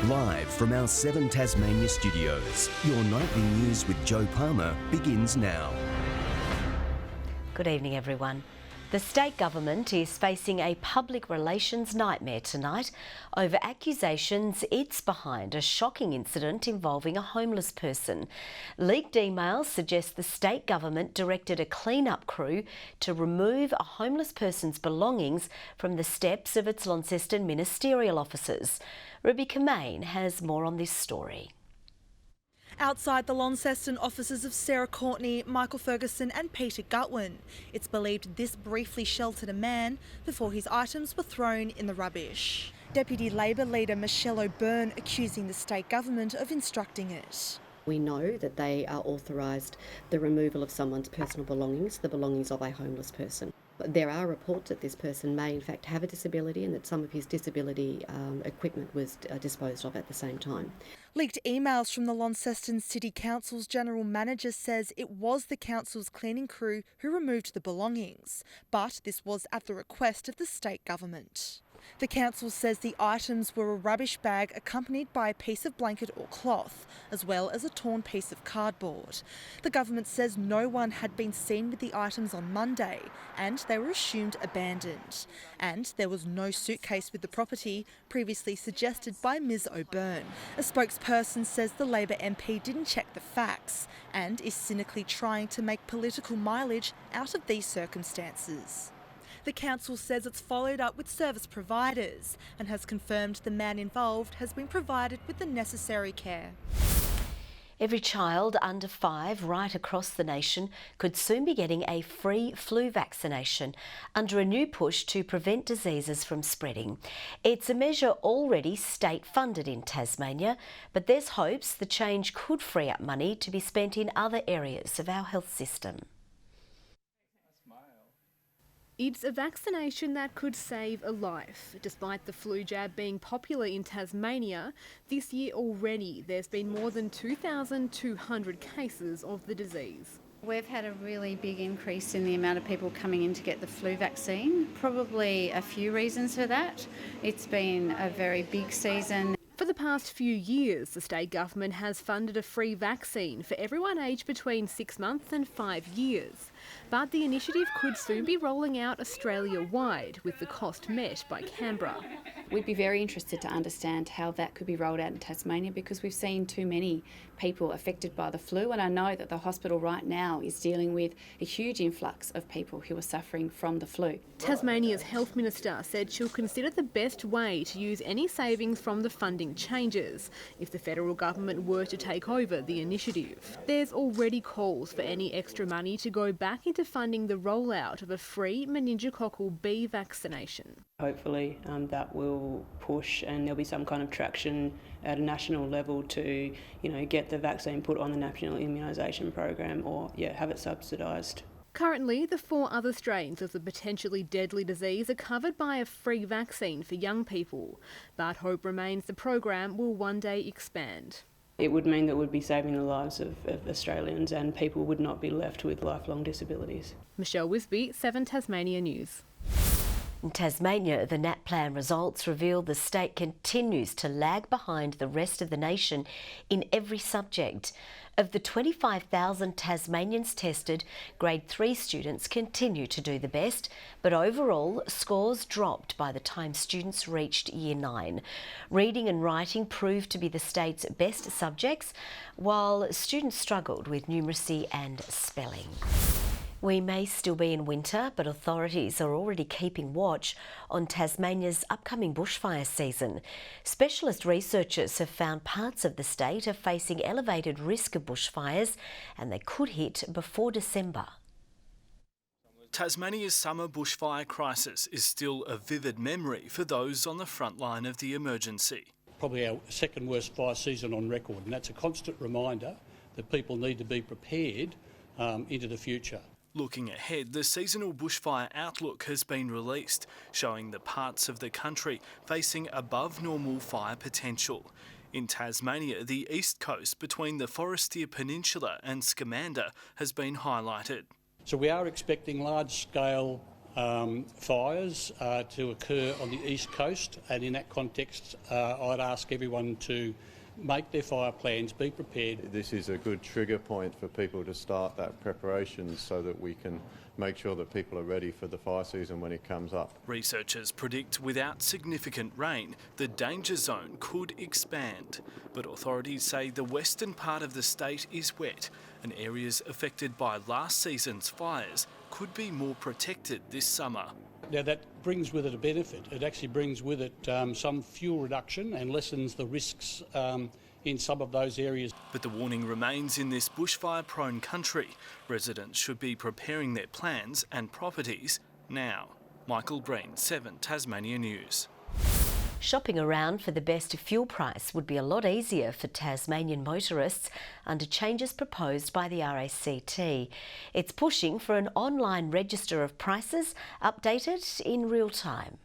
Live from our 7 Tasmania studios, your nightly news with Joe Palmer begins now. Good evening, everyone. The state government is facing a public relations nightmare tonight over accusations it's behind a shocking incident involving a homeless person. Leaked emails suggest the state government directed a clean-up crew to remove a homeless person's belongings from the steps of its Launceston ministerial offices. Rebecca Main has more on this story. Outside the Launceston offices of Sarah Courtney, Michael Ferguson and Peter Gutwin, it's believed this briefly sheltered a man before his items were thrown in the rubbish. Deputy Labor leader Michelle O'Byrne accusing the state government of instructing it. We know that they are authorised the removal of someone's personal belongings, the belongings of a homeless person. But there are reports that this person may in fact have a disability and that some of his disability equipment was disposed of at the same time. Leaked emails from the Launceston City Council's general manager says it was the council's cleaning crew who removed the belongings, but this was at the request of the state government. The council says the items were a rubbish bag accompanied by a piece of blanket or cloth, as well as a torn piece of cardboard. The government says no one had been seen with the items on Monday and they were assumed abandoned. And there was no suitcase with the property, previously suggested by Ms O'Byrne. A spokesperson says the Labor MP didn't check the facts and is cynically trying to make political mileage out of these circumstances. The council says it's followed up with service providers and has confirmed the man involved has been provided with the necessary care. Every child under 5 right across the nation could soon be getting a free flu vaccination under a new push to prevent diseases from spreading. It's a measure already state-funded in Tasmania, but there's hopes the change could free up money to be spent in other areas of our health system. It's a vaccination that could save a life. Despite the flu jab being popular in Tasmania, this year already there's been more than 2,200 cases of the disease. We've had a really big increase in the amount of people coming in to get the flu vaccine. Probably a few reasons for that. It's been a very big season. For the past few years, the state government has funded a free vaccine for everyone aged between 6 months and 5 years. But the initiative could soon be rolling out Australia-wide, with the cost met by Canberra. We'd be very interested to understand how that could be rolled out in Tasmania because we've seen too many people affected by the flu, and I know that the hospital right now is dealing with a huge influx of people who are suffering from the flu. Tasmania's health minister said she'll consider the best way to use any savings from the funding changes if the federal government were to take over the initiative. There's already calls for any extra money to go back into funding the rollout of a free meningococcal B vaccination. Hopefully that will push and there'll be some kind of traction at a national level to, get the vaccine put on the national immunisation program or, have it subsidised. Currently, the 4 other strains of the potentially deadly disease are covered by a free vaccine for young people, but hope remains the program will one day expand. It would mean that we'd be saving the lives of Australians and people would not be left with lifelong disabilities. Michelle Wisby, 7 Tasmania News. In Tasmania, the NAPLAN results reveal the state continues to lag behind the rest of the nation in every subject. Of the 25,000 Tasmanians tested, Grade 3 students continue to do the best, but overall scores dropped by the time students reached Year 9. Reading and writing proved to be the state's best subjects, while students struggled with numeracy and spelling. We may still be in winter, but authorities are already keeping watch on Tasmania's upcoming bushfire season. Specialist researchers have found parts of the state are facing elevated risk of bushfires, and they could hit before December. Tasmania's summer bushfire crisis is still a vivid memory for those on the front line of the emergency. Probably our second worst fire season on record, and that's a constant reminder that people need to be prepared into the future. Looking ahead, the seasonal bushfire outlook has been released, showing the parts of the country facing above normal fire potential. In Tasmania, the east coast between the Forestier Peninsula and Scamander has been highlighted. So we are expecting large-scale fires to occur on the east coast, and in that context I'd ask everyone to make their fire plans, be prepared. This is a good trigger point for people to start that preparation so that we can make sure that people are ready for the fire season when it comes up. Researchers predict without significant rain, the danger zone could expand. But authorities say the western part of the state is wet and areas affected by last season's fires could be more protected this summer. Now that brings with it a benefit. It actually brings with it some fuel reduction and lessens the risks in some of those areas. But the warning remains in this bushfire-prone country. Residents should be preparing their plans and properties now. Michael Green, 7 Tasmania News. Shopping around for the best fuel price would be a lot easier for Tasmanian motorists under changes proposed by the RACT. It's pushing for an online register of prices updated in real time.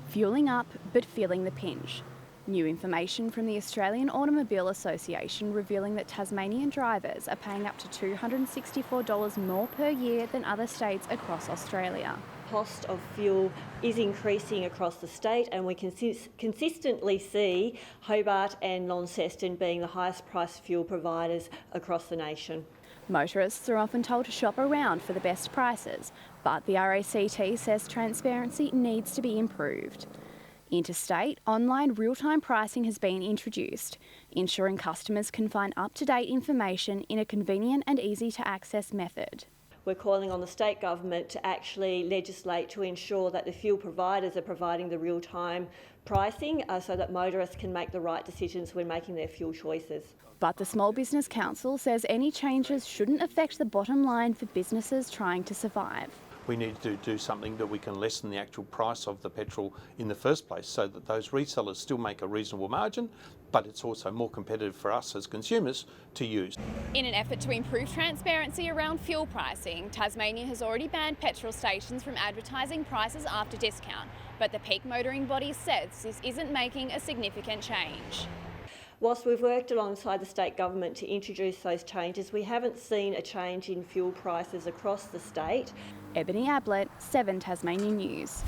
Fuelling up but feeling the pinch. New information from the Australian Automobile Association revealing that Tasmanian drivers are paying up to $264 more per year than other states across Australia. Cost of fuel is increasing across the state, and we can consistently see Hobart and Launceston being the highest priced fuel providers across the nation. Motorists are often told to shop around for the best prices, but the RACT says transparency needs to be improved. Interstate, online real-time pricing has been introduced, ensuring customers can find up-to-date information in a convenient and easy-to-access method. We're calling on the state government to actually legislate to ensure that the fuel providers are providing the real-time pricing so that motorists can make the right decisions when making their fuel choices. But the Small Business Council says any changes shouldn't affect the bottom line for businesses trying to survive. We need to do something that we can lessen the actual price of the petrol in the first place so that those resellers still make a reasonable margin, but it's also more competitive for us as consumers to use. In an effort to improve transparency around fuel pricing, Tasmania has already banned petrol stations from advertising prices after discount, but the peak motoring body says this isn't making a significant change. Whilst we've worked alongside the state government to introduce those changes, we haven't seen a change in fuel prices across the state. Ebony Ablett, 7 Tasmania News.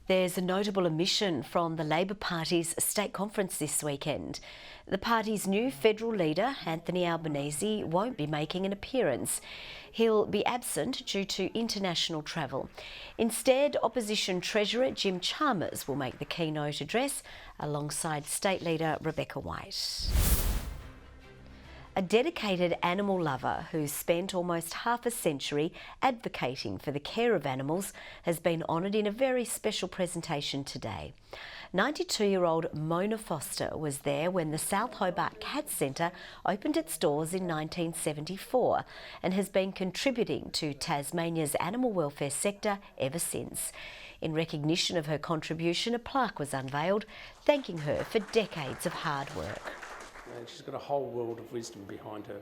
There's a notable omission from the Labor Party's state conference this weekend. The party's new federal leader, Anthony Albanese, won't be making an appearance. He'll be absent due to international travel. Instead, Opposition Treasurer Jim Chalmers will make the keynote address alongside State Leader Rebecca White. A dedicated animal lover who's spent almost half a century advocating for the care of animals has been honoured in a very special presentation today. 92-year-old Mona Foster was there when the South Hobart Cat Centre opened its doors in 1974 and has been contributing to Tasmania's animal welfare sector ever since. In recognition of her contribution, a plaque was unveiled, thanking her for decades of hard work. She's got a whole world of wisdom behind her.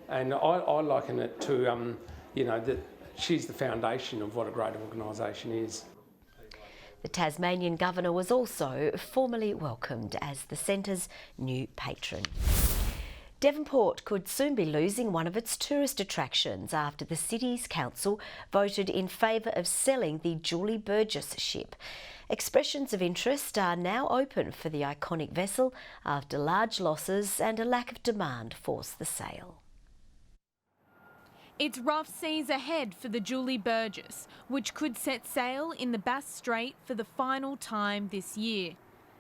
And I liken it to, that she's the foundation of what a great organisation is. The Tasmanian Governor was also formally welcomed as the centre's new patron. Devonport could soon be losing one of its tourist attractions after the city's council voted in favour of selling the Julie Burgess ship. Expressions of interest are now open for the iconic vessel after large losses and a lack of demand forced the sale. It's rough seas ahead for the Julie Burgess, which could set sail in the Bass Strait for the final time this year.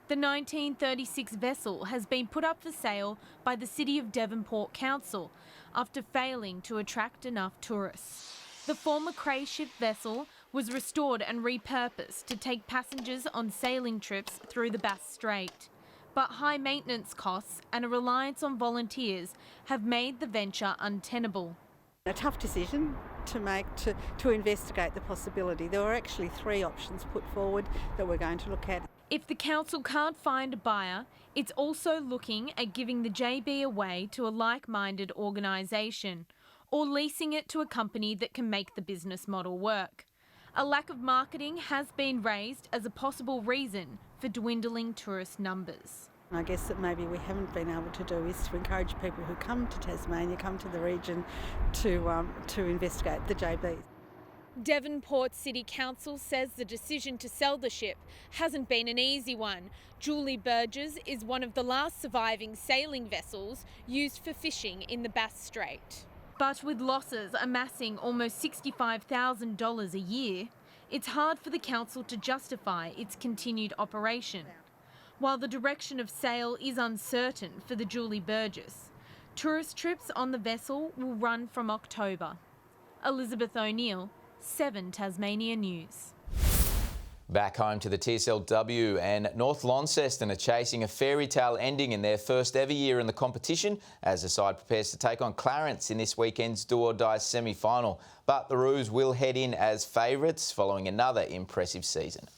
The 1936 vessel has been put up for sale by the City of Devonport Council after failing to attract enough tourists. The former cruise ship vessel was restored and repurposed to take passengers on sailing trips through the Bass Strait. But high maintenance costs and a reliance on volunteers have made the venture untenable. A tough decision to make to investigate the possibility. There were actually 3 options put forward that we're going to look at. If the council can't find a buyer, it's also looking at giving the JB away to a like-minded organisation or leasing it to a company that can make the business model work. A lack of marketing has been raised as a possible reason for dwindling tourist numbers. I guess that maybe we haven't been able to do is to encourage people who come to Tasmania, come to the region, to investigate the JBs. Devonport City Council says the decision to sell the ship hasn't been an easy one. Julie Burgess is one of the last surviving sailing vessels used for fishing in the Bass Strait. But with losses amassing almost $65,000 a year, it's hard for the council to justify its continued operation. While the direction of sail is uncertain for the Julie Burgess, tourist trips on the vessel will run from October. Elizabeth O'Neill, 7 Tasmania News. Back home to the TSLW, and North Launceston are chasing a fairy tale ending in their first ever year in the competition as the side prepares to take on Clarence in this weekend's do or die semi-final. But the Roos will head in as favourites following another impressive season.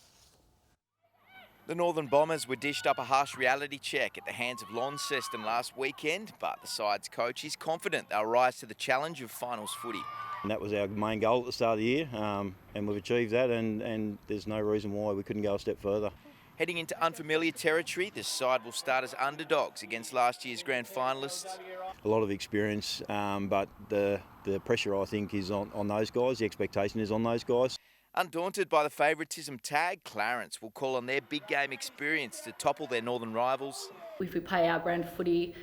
The Northern Bombers were dished up a harsh reality check at the hands of Launceston last weekend, but the side's coach is confident they'll rise to the challenge of finals footy. And that was our main goal at the start of the year, and we've achieved that, and there's no reason why we couldn't go a step further. Heading into unfamiliar territory, this side will start as underdogs against last year's grand finalists. A lot of experience, but the pressure, I think, is on those guys. The expectation is on those guys. Undaunted by the favouritism tag, Clarence will call on their big game experience to topple their northern rivals. If we play our brand of footy,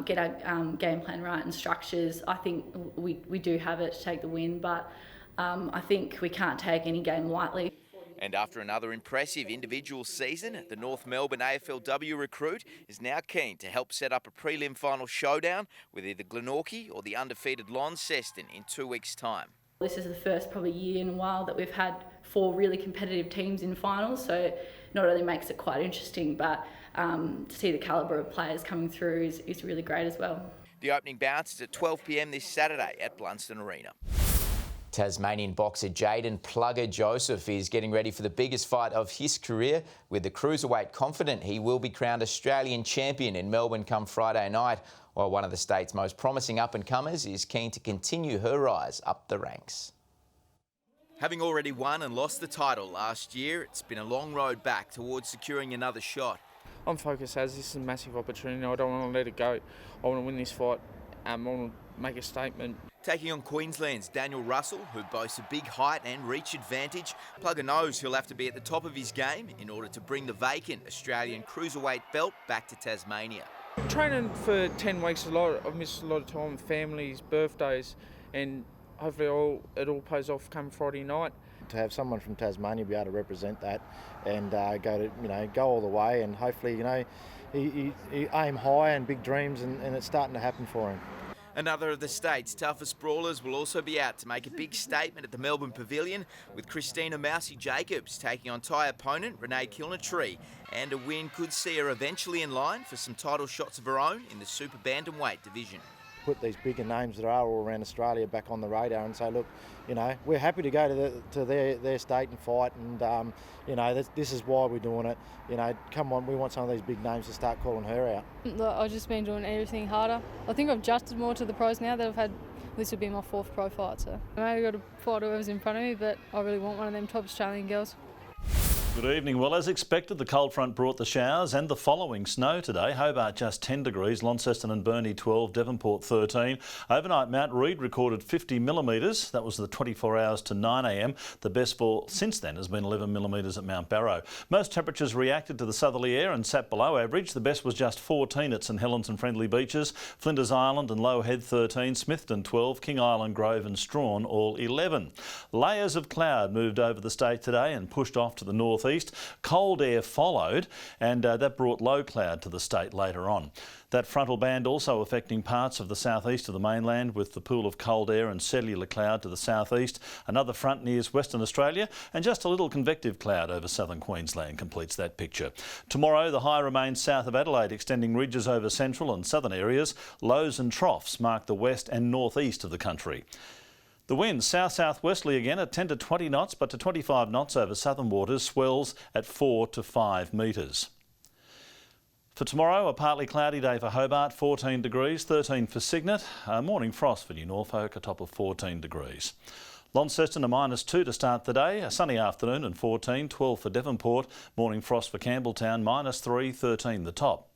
get our game plan right and structures, I think we do have it to take the win, but I think we can't take any game lightly. And after another impressive individual season, the North Melbourne AFLW recruit is now keen to help set up a prelim final showdown with either Glenorchy or the undefeated Launceston in 2 weeks' time. This is the first probably year in a while that we've had 4 really competitive teams in finals, so not only makes it quite interesting, but to see the calibre of players coming through is really great as well. The opening bounce is at 12 p.m. this Saturday at Blunston Arena. Tasmanian boxer Jaden Plugger Joseph is getting ready for the biggest fight of his career, with the cruiserweight confident he will be crowned Australian champion in Melbourne come Friday night, while one of the state's most promising up-and-comers is keen to continue her rise up the ranks. Having already won and lost the title last year, it's been a long road back towards securing another shot. I'm focused as this is a massive opportunity. I don't want to let it go. I want to win this fight. I want to make a statement. Taking on Queensland's Daniel Russell, who boasts a big height and reach advantage, Plugger knows he'll have to be at the top of his game in order to bring the vacant Australian cruiserweight belt back to Tasmania. Training for 10 weeks, I've missed a lot of time, families, birthdays, and hopefully it all pays off come Friday night. To have someone from Tasmania be able to represent that and go all the way, and hopefully he aim high and big dreams, and it's starting to happen for him. Another of the state's toughest brawlers will also be out to make a big statement at the Melbourne Pavilion, with Christina Mousey Jacobs taking on Thai opponent Renee Kilnatree, and a win could see her eventually in line for some title shots of her own in the super bantamweight division. Put these bigger names that are all around Australia back on the radar and say, look, we're happy to go to their state and fight, and this is why we're doing it. Come on, we want some of these big names to start calling her out. I've just been doing everything harder. I think I've adjusted more to the pros now that I've had. This would be my 4th pro fight, so I maybe got to fight whoever's in front of me, but I really want one of them top Australian girls. Good evening. Well, as expected, the cold front brought the showers and the following snow today. Hobart just 10 degrees, Launceston and Burnie 12, Devonport 13. Overnight, Mount Reid recorded 50 millimetres. That was the 24 hours to 9 a.m. The best fall since then has been 11 millimetres at Mount Barrow. Most temperatures reacted to the southerly air and sat below average. The best was just 14 at St Helens and Friendly Beaches, Flinders Island and Low Head 13, Smithton 12, King Island, Grove and Strawn all 11. Layers of cloud moved over the state today and pushed off to the northeast. Cold air followed, and that brought low cloud to the state later on. That frontal band also affecting parts of the southeast of the mainland, with the pool of cold air and cellular cloud to the southeast. Another front nears Western Australia, and just a little convective cloud over southern Queensland completes that picture. Tomorrow, the high remains south of Adelaide, extending ridges over central and southern areas. Lows and troughs mark the west and northeast of the country. The wind south-southwesterly again at 10 to 20 knots, but to 25 knots over southern waters, swells at 4 to 5 metres. For tomorrow, a partly cloudy day for Hobart, 14 degrees, 13 for Cygnet. Morning frost for New Norfolk, a top of 14 degrees. Launceston a -2 to start the day, a sunny afternoon and 14, 12 for Devonport. Morning frost for Campbelltown, -3, 13 the top.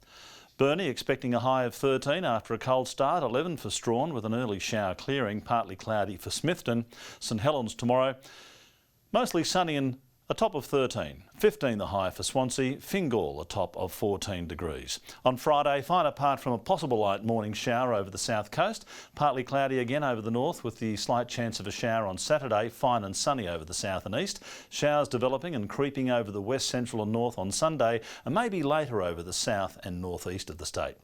Burnie expecting a high of 13 after a cold start, 11 for Strawn with an early shower clearing, partly cloudy for Smithton. St Helens tomorrow, mostly sunny and a top of 13. 15 the high for Swansea, Fingal a top of 14 degrees. On Friday, fine apart from a possible light morning shower over the south coast, partly cloudy again over the north with the slight chance of a shower on Saturday, fine and sunny over the south and east. Showers developing and creeping over the west, central and north on Sunday and maybe later over the south and northeast of the state.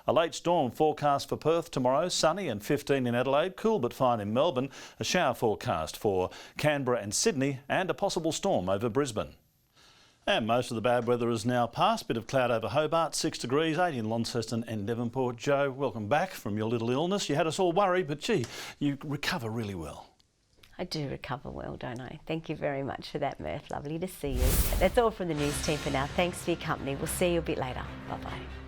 A late storm forecast for Perth tomorrow, sunny and 15 in Adelaide, cool but fine in Melbourne. A shower forecast for Canberra and Sydney and a possible storm over Brisbane. And most of the bad weather is now past. Bit of cloud over Hobart, 6 degrees, 8 in Launceston and Devonport. Joe, welcome back from your little illness. You had us all worried, but gee, you recover really well. I do recover well, don't I? Thank you very much for that, Murph. Lovely to see you. That's all from the news team for now. Thanks for your company. We'll see you a bit later. Bye-bye.